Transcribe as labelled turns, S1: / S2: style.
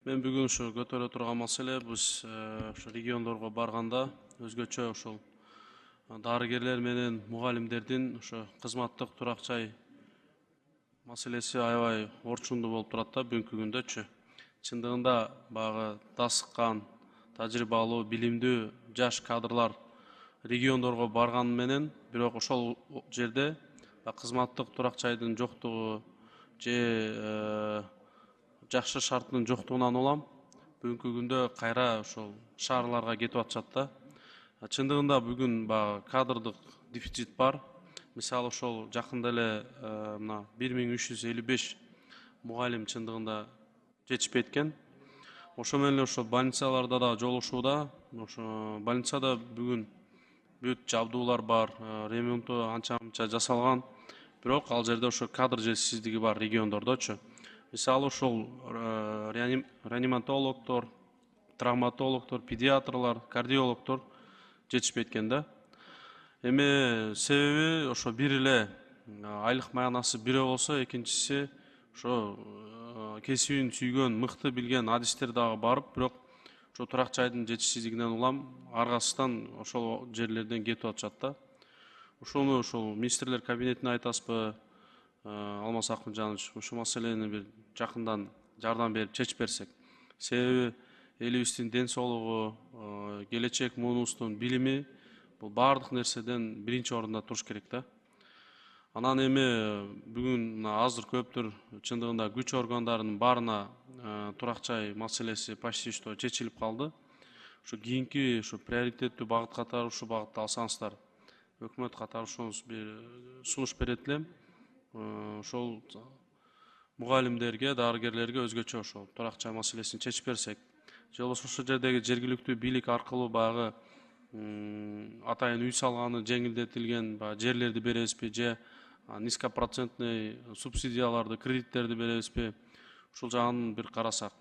S1: Мен бүгүн ушу көтөрө турган маселе биз ушу региондорго барганда өзгөчө ошол дарыгерлер менен мугалимдердин ошо кызматтык турак жай маселеси аябай орчундуу болуп турат да бүгүнкү күндөчү. Чындыгында баягы дасыккан, тажрыйбалуу, билимдүү жаш кадрлар региондорго барганы менен, бирок ошол жерде кызматтык турак жайдын жоктугу же жакшы шарттын жоктугунан улам бүгүнкү күндө кайра ошол шаарларга кетип атышат да. Чындыгында бүгүн баягы кадрдык дефицит бар. Мисалы ошол жакында эле мына 1355 мугалим чындыгында жетишпей экен. Ошо менен эле ошо больницаларда да жолугушууда. Ошо больницада бүгүн бүт жабдуулар бар, ремонту анча-мынча жасалган. Бирок ал жерде ошо кадр жетишсиздиги бар региондордочу. Мисалы ошол реаниматологдор, травматологдор, педиатрлар, кардиологдор жетишпей экен да. Эми себеби ошо бир эле айлык маянасы бирөө болсо, экинчиси ошо кесибин сүйгөн, мыкты билген адистер дагы барып, бирок ошо турак жайдын жетишсиздигинен улам аргасыздан ошол жерлерден кетип атышат да. Ошону ошол министрлер кабинетине айтасызбы, Алмаз Акмыжанович, ушул маселени бир жакындан жардам берип чечип берсек. Себеби элибиздин ден соолугу, келечек муунубуздун билими бул баардык нерседен биринчи орунда туруш керек да. Анан эми бүгүн азыр көптүр чындыгында күч органдарынын баарына турак жай маселеси почти что чечилип калды. Ошо кийинки ошо приоритеттүү багыт катары ушул багытты алсаңыздар, өкмөт катары ошону бир сунуш берет элем. Ошол мугалимдерге, дарыгерлерге өзгөчө ошол турак жай маселесин чечип берсек, же болбосо ошол жердеги жергиликтүү бийлик аркылуу баягы атайын үй салганы жеңилдетилген жерлерди беребизби, же низкопроцентный субсидияларды, кредиттерди беребизби, ушул жагын бир карасак.